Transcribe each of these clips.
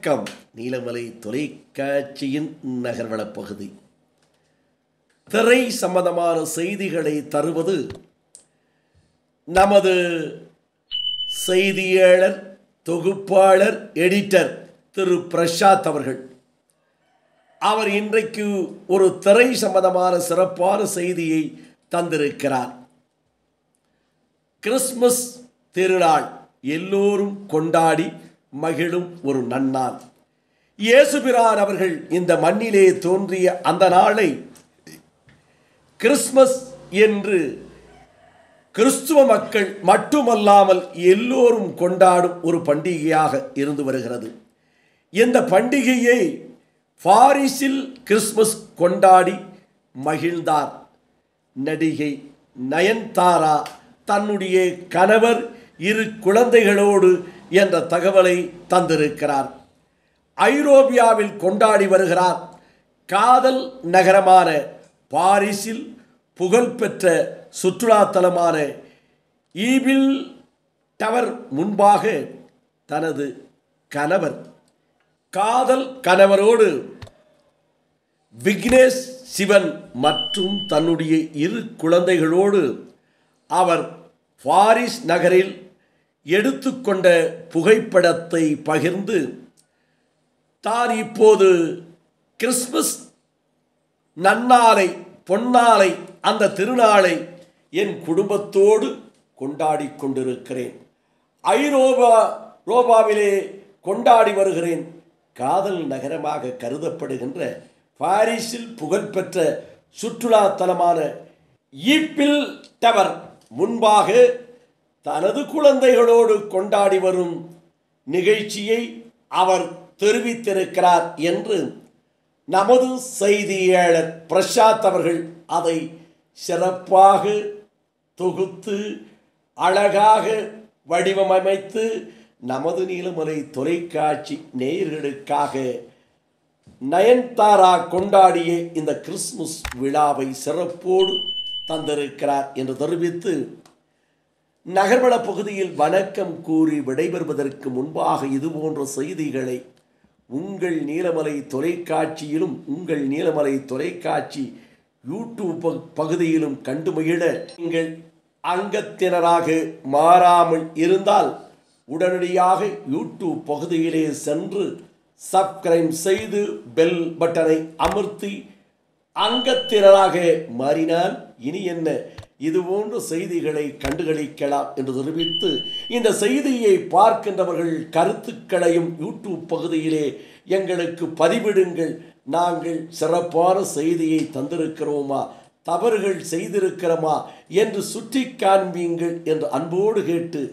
வணக்கம். நீலமலை தொலைக்காட்சியின் நகர்வளப் பகுதி. திரை சம்பந்தமான செய்திகளை தருவது நமது செய்தியாளர், தொகுப்பாளர், எடிட்டர் திரு பிரசாத் அவர்கள். அவர் இன்றைக்கு ஒரு திரை சம்பந்தமான சிறப்பான செய்தியை தந்திருக்கிறார். கிறிஸ்மஸ் திருநாள் எல்லோரும் கொண்டாடி மகிழும் ஒரு நன்னாள். இயேசுபிரான் அவர்கள் இந்த மண்ணிலே தோன்றிய அந்த நாளை கிறிஸ்மஸ் என்று கிறிஸ்துவ மக்கள் மட்டுமல்லாமல் எல்லோரும் கொண்டாடும் ஒரு பண்டிகையாக இருந்து வருகிறது. இந்த பண்டிகையை பாரிஸில் கிறிஸ்மஸ் கொண்டாடி மகிழ்ந்தார் நடிகை நயன்தாரா தன்னுடைய கணவர், 2 குழந்தைகளோடு என்ற தகவலை தந்திருக்கிறார். ஐரோப்பியாவில் கொண்டாடி வருகிறார். காதல் நகரமான பாரிஸில் புகழ்பெற்ற சுற்றுலாத்தலமான ஈபில் டவர் முன்பாக தனது காதல் கணவரோடு விக்னேஷ் சிவன் மற்றும் தன்னுடைய 2 குழந்தைகளோடு அவர் பாரிஸ் நகரில் எடுத்துக்கொண்ட புகைப்படத்தை பகிர்ந்து, தான் இப்போது கிறிஸ்மஸ் நன்னாளை, பொன்னாளை, அந்த திருநாளை என் குடும்பத்தோடு கொண்டாடி கொண்டிருக்கிறேன். ஐரோப்பாவிலே கொண்டாடி வருகிறேன். காதல் நகரமாக கருதப்படுகின்ற பாரிஸில் புகழ்பெற்ற சுற்றுலாத்தலமான ஈபில் டவர் முன்பாக தனது குழந்தைகளோடு கொண்டாடி வரும் நிகழ்ச்சியை அவர் தெரிவித்திருக்கிறார் என்று நமது செய்தியாளர் பிரசாத் அவர்கள் அதை சிறப்பாக தொகுத்து அழகாக வடிவமைத்து நமது நீலமலை தொலைக்காட்சி நேயர்களுக்காக நயன்தாரா கொண்டாடிய இந்த கிறிஸ்துமஸ் விழாவை சிறப்போடு தந்திருக்கிறார் என்று தெரிவித்து, நகர்வள பகுதியில் வணக்கம் கூறி விடைபெறுவதற்கு முன்பாக இதுபோன்ற செய்திகளை உங்கள் நீலமலை தொலைக்காட்சியிலும் உங்கள் நீலமலை தொலைக்காட்சி யூடியூப் பகுதியிலும் கண்டு மகிழ நீங்கள் அங்கத்தினராக மாறாமல் இருந்தால் உடனடியாக யூடியூப் பகுதியிலே சென்று சப்ஸ்கிரைப் செய்து பெல் பட்டனை அமர்த்தி அங்கத்தினராக மாறினால் இனி என்ன இதுபோன்ற செய்திகளை கண்டுகளிக்கலாம் என்று தெரிவித்து, இந்த செய்தியை பார்க்கின்றவர்கள் கருத்துக்களையும் யூடியூப் பகுதியிலே எங்களுக்கு பதிவிடுங்கள். நாங்கள் சிறப்பான செய்தியை தந்திருக்கிறோமா, தவறுகள் செய்திருக்கிறோமா என்று சுட்டி காண்பீங்கள் என்று அன்போடு கேட்டு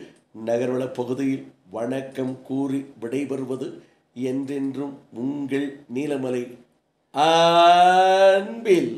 நகர்வள பகுதியில் வணக்கம் கூறி விடைபெறுவது என்றென்றும் உங்கள் நீலமலை அன்பில்